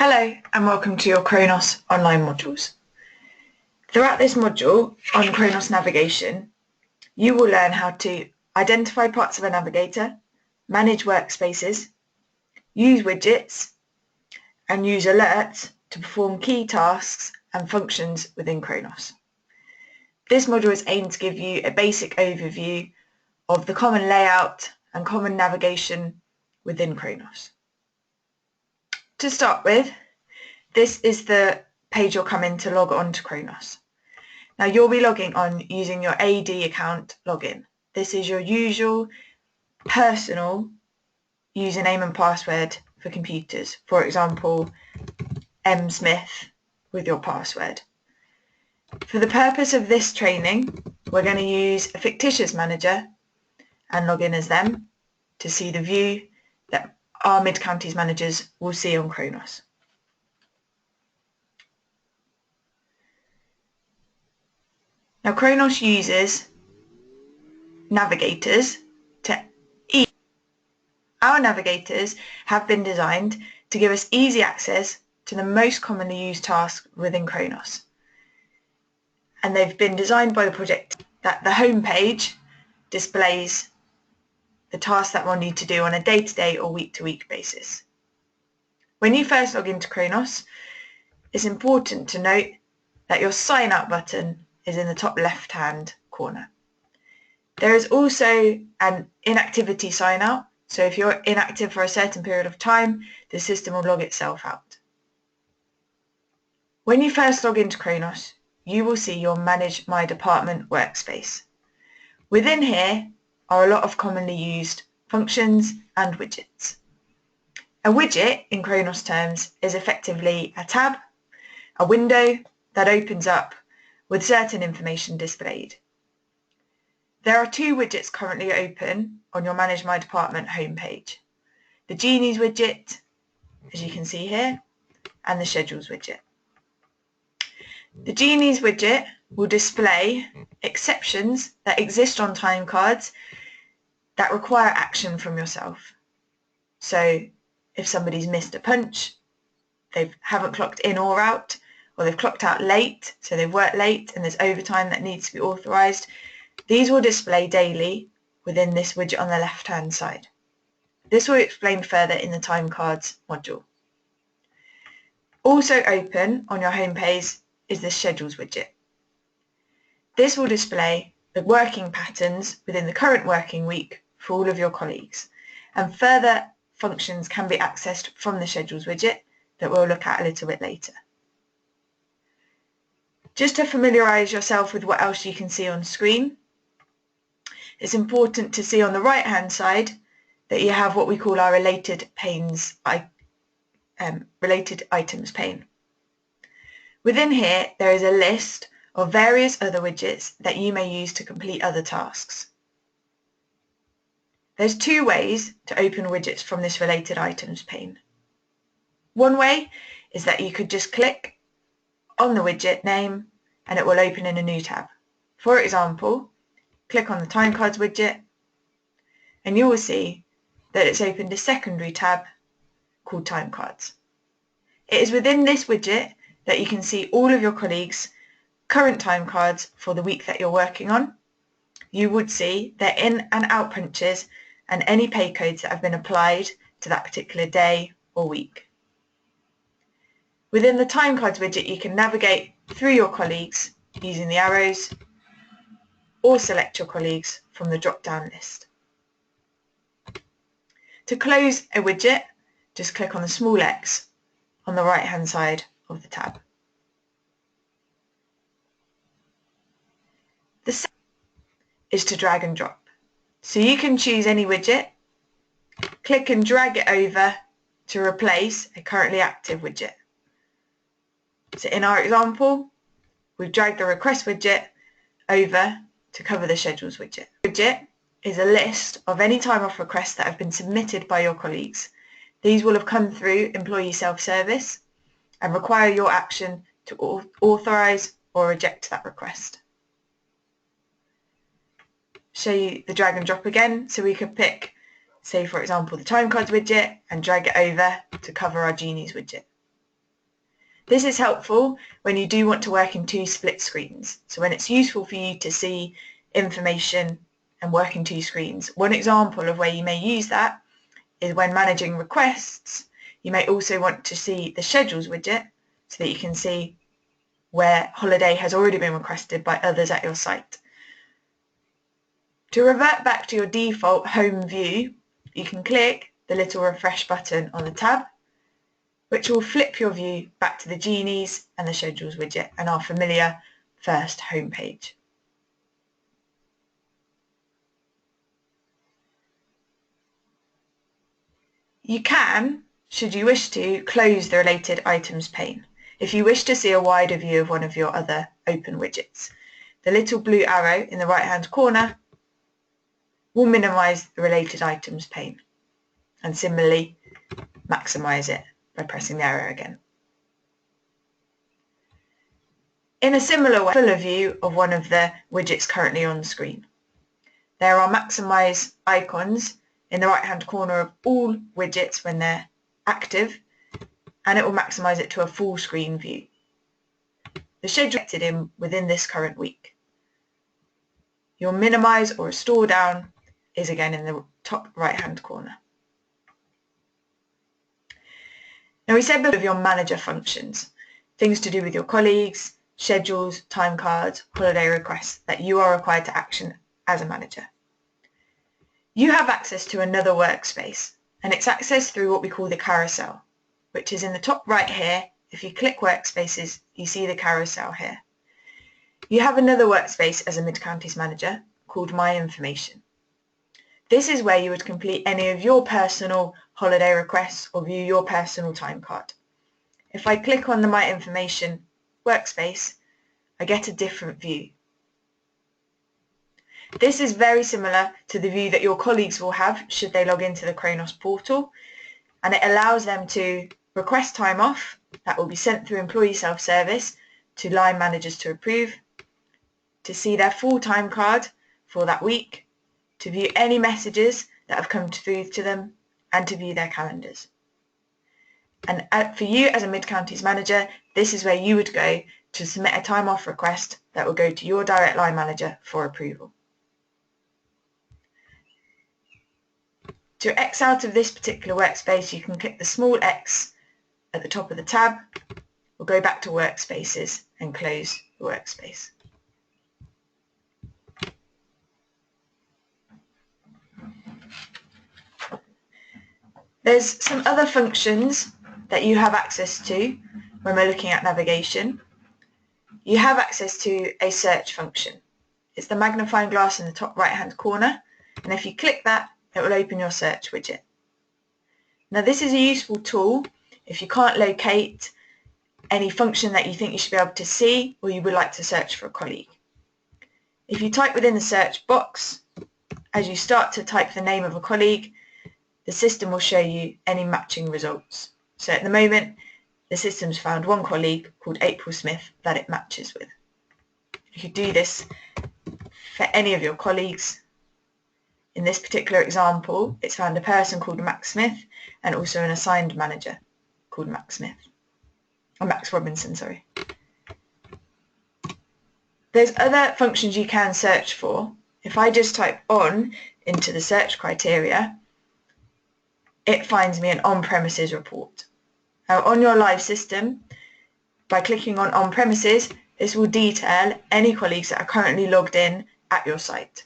Hello and welcome to your Kronos online modules. Throughout this module on Kronos navigation, you will learn how to identify parts of a navigator, manage workspaces, use widgets, and use alerts to perform key tasks and functions within Kronos. This module is aimed to give you a basic overview of the common layout and common navigation within Kronos. To start with, this is the page you'll come in to log on to Kronos. Now you'll be logging on using your AD account login. This is your usual personal username and password for computers. For example, msmith with your password. For the purpose of this training, we're going to use a fictitious manager and log in as them to see the view that our Mid-Counties managers will see on Kronos. Now Kronos uses navigators to Our navigators have been designed to give us easy access to the most commonly used tasks within Kronos. And they've been designed by the project that the home page displays the tasks that we'll need to do on a day-to-day or week-to-week basis. When you first log into Kronos, it's important to note that your sign out button is in the top left-hand corner. There is also an inactivity sign out, so if you're inactive for a certain period of time, the system will log itself out. When you first log into Kronos, you will see your Manage My Department workspace. Within here are a lot of commonly used functions and widgets. A widget, in Kronos terms, is effectively a tab, a window that opens up with certain information displayed. There are two widgets currently open on your Manage My Department homepage. The Genies widget, as you can see here, and the Schedules widget. The Genies widget will display exceptions that exist on time cards that require action from yourself. So if somebody's missed a punch, they haven't clocked in or out, or they've clocked out late, so they've worked late and there's overtime that needs to be authorised, these will display daily within this widget on the left-hand side. This will be explained further in the time cards module. Also open on your home page is the Schedules widget. This will display the working patterns within the current working week for all of your colleagues, and further functions can be accessed from the Schedules widget that we'll look at a little bit later. Just to familiarise yourself with what else you can see on screen, it's important to see on the right hand side that you have what we call our related items pane. Within here there is a list of various other widgets that you may use to complete other tasks. There's two ways to open widgets from this related items pane. One way is that you could just click on the widget name and it will open in a new tab. For example, click on the time cards widget and you will see that it's opened a secondary tab called time cards. It is within this widget that you can see all of your colleagues' current time cards for the week that you're working on. You would see their in and out punches and any pay codes that have been applied to that particular day or week. Within the time cards widget, you can navigate through your colleagues using the arrows or select your colleagues from the drop-down list. To close a widget, just click on the small X on the right-hand side of the tab. The second is to drag and drop. So you can choose any widget, click and drag it over to replace a currently active widget. So in our example, we've dragged the request widget over to cover the schedules widget. Widget is a list of any time off requests that have been submitted by your colleagues. These will have come through employee self-service and require your action to authorise or reject that request. Show you the drag and drop again, so we could pick, say for example, the time cards widget and drag it over to cover our Genies widget. This is helpful when you do want to work in two split screens, so when it's useful for you to see information and work in two screens. One example of where you may use that is when managing requests. You may also want to see the schedules widget so that you can see where holiday has already been requested by others at your site. To revert back to your default home view, you can click the little refresh button on the tab, which will flip your view back to the Genies and the Schedules widget and our familiar first home page. You can, should you wish to, close the related items pane if you wish to see a wider view of one of your other open widgets. The little blue arrow in the right-hand corner will minimise the related items pane and similarly maximise it by pressing the arrow again. In a similar way, fuller view of one of the widgets currently on the screen. There are maximise icons in the right-hand corner of all widgets when they're active, and it will maximise it to a full screen view. The schedule is within this current week. Your minimise or restore down is again in the top right-hand corner. Now we said before your manager functions, things to do with your colleagues, schedules, time cards, holiday requests that you are required to action as a manager. You have access to another workspace, and it's accessed through what we call the carousel, which is in the top right here. If you click workspaces, you see the carousel here. You have another workspace as a Mid-Counties manager called My Information. This is where you would complete any of your personal holiday requests or view your personal time card. If I click on the My Information workspace, I get a different view. This is very similar to the view that your colleagues will have should they log into the Kronos portal, and it allows them to request time off that will be sent through employee self-service to line managers to approve, to see their full time card for that week, to view any messages that have come through to them, and to view their calendars. And for you as a Mid-Counties manager, this is where you would go to submit a time off request that will go to your direct line manager for approval. To X out of this particular workspace, you can click the small X at the top of the tab, or go back to workspaces and close the workspace. There's some other functions that you have access to when we're looking at navigation. You have access to a search function. It's the magnifying glass in the top right hand corner, and if you click that, it will open your search widget. Now this is a useful tool if you can't locate any function that you think you should be able to see or you would like to search for a colleague. If you type within the search box, as you start to type the name of a colleague, the system will show you any matching results. So at the moment, the system's found one colleague called April Smith that it matches with. You could do this for any of your colleagues. In this particular example, it's found a person called Max Smith and also an assigned manager called Max Smith. Or Max Robinson, sorry. There's other functions you can search for. If I just type on into the search criteria, it finds me an on-premises report. Now on your live system, by clicking on on-premises, this will detail any colleagues that are currently logged in at your site,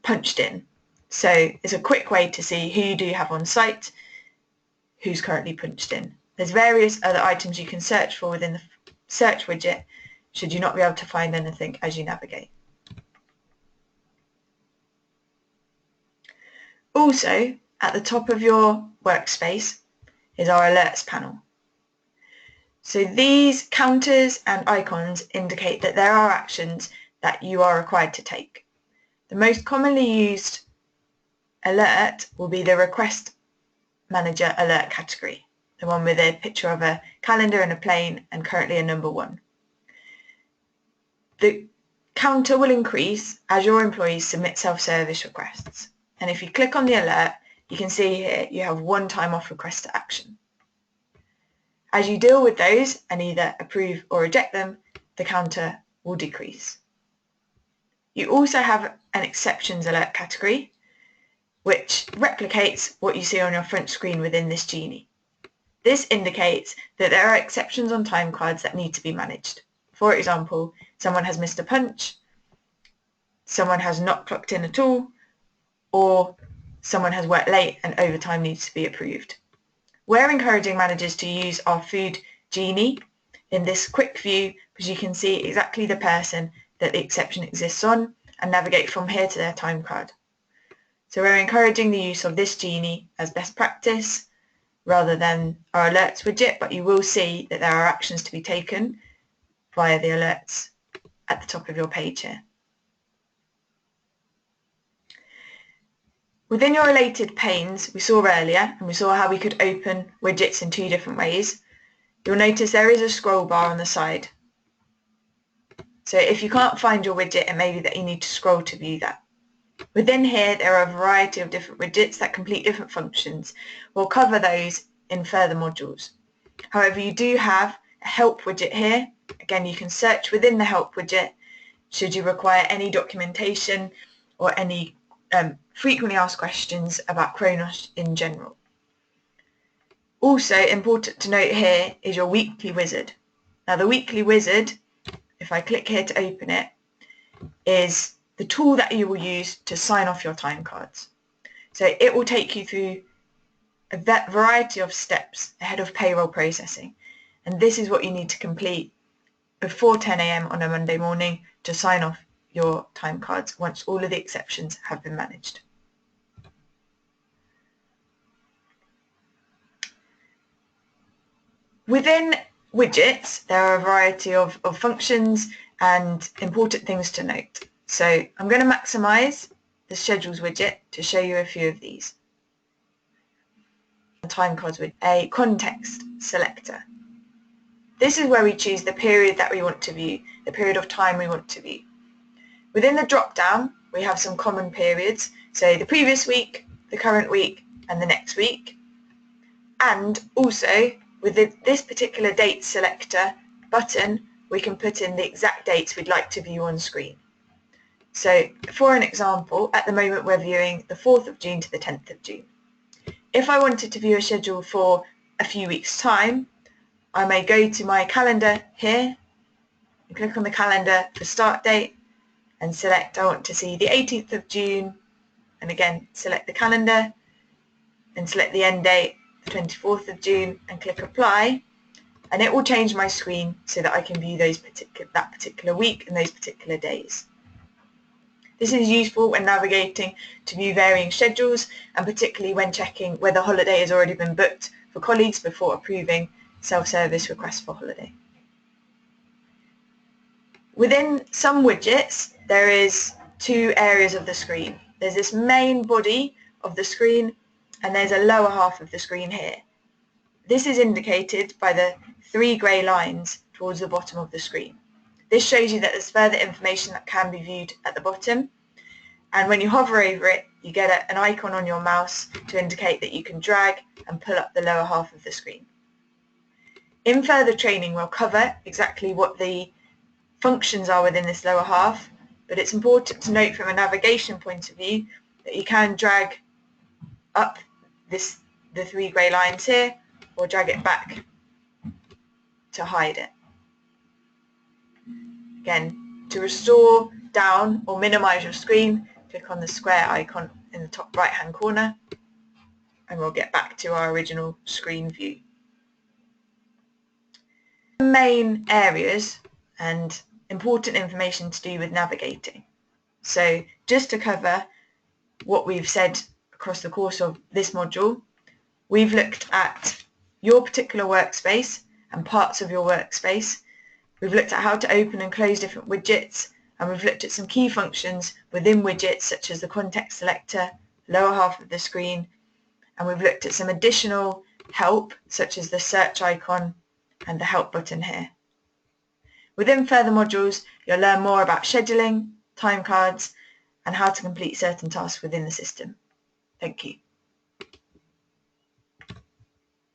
punched in. So it's a quick way to see who you do have on site, who's currently punched in. There's various other items you can search for within the search widget should you not be able to find anything as you navigate. Also, at the top of your workspace is our alerts panel. So these counters and icons indicate that there are actions that you are required to take. The most commonly used alert will be the request manager alert category, the one with a picture of a calendar and a plane and currently a number 1. The counter will increase as your employees submit self-service requests. And if you click on the alert, you can see here you have one time off request to action. As you deal with those and either approve or reject them, the counter will decrease. You also have an exceptions alert category, which replicates what you see on your front screen within this genie. This indicates that there are exceptions on time cards that need to be managed. For example, someone has missed a punch, someone has not clocked in at all, or someone has worked late and overtime needs to be approved. We're encouraging managers to use our food genie in this quick view because you can see exactly the person that the exception exists on and navigate from here to their time card. So we're encouraging the use of this genie as best practice rather than our alerts widget, but you will see that there are actions to be taken via the alerts at the top of your page here. Within your related panes, we saw earlier, and we saw how we could open widgets in two different ways. You'll notice there is a scroll bar on the side. So if you can't find your widget, it may be that you need to scroll to view that. Within here, there are a variety of different widgets that complete different functions. We'll cover those in further modules. However, you do have a help widget here. Again, you can search within the help widget should you require any documentation or any frequently asked questions about Kronos in general. Also important to note here is your weekly wizard. Now the weekly wizard, if I click here to open it, is the tool that you will use to sign off your time cards. So it will take you through a variety of steps ahead of payroll processing, and this is what you need to complete before 10 a.m. on a Monday morning to sign off your time cards once all of the exceptions have been managed. Within widgets, there are a variety of functions and important things to note. So I'm going to maximize the schedules widget to show you a few of these. Time cards with a context selector. This is where we choose the period that we want to view, the period of time we want to view. Within the drop down, we have some common periods, so the previous week, the current week, and the next week. And also, with this particular date selector button, we can put in the exact dates we'd like to view on screen. So for an example, at the moment we're viewing the 4th of June to the 10th of June. If I wanted to view a schedule for a few weeks' time, I may go to my calendar here and click on the calendar for start date and select I want to see the 18th of June, and again select the calendar and select the end date, the 24th of June, and click apply, and it will change my screen so that I can view that particular week and those particular days. This is useful when navigating to view varying schedules, and particularly when checking whether holiday has already been booked for colleagues before approving self-service requests for holiday. Within some widgets, there is two areas of the screen. There's this main body of the screen, and there's a lower half of the screen here. This is indicated by the three grey lines towards the bottom of the screen. This shows you that there's further information that can be viewed at the bottom, and when you hover over it, you get an icon on your mouse to indicate that you can drag and pull up the lower half of the screen. In further training, we'll cover exactly what the functions are within this lower half, but it's important to note from a navigation point of view that you can drag up the three grey lines here, or drag it back to hide it. Again, to restore down or minimize your screen, click on the square icon in the top right hand corner, and we'll get back to our original screen view. Main areas and important information to do with navigating. So just to cover what we've said across the course of this module, we've looked at your particular workspace and parts of your workspace. We've looked at how to open and close different widgets, and we've looked at some key functions within widgets such as the context selector, lower half of the screen, and we've looked at some additional help such as the search icon and the help button here. Within further modules, you'll learn more about scheduling, time cards, and how to complete certain tasks within the system. Thank you.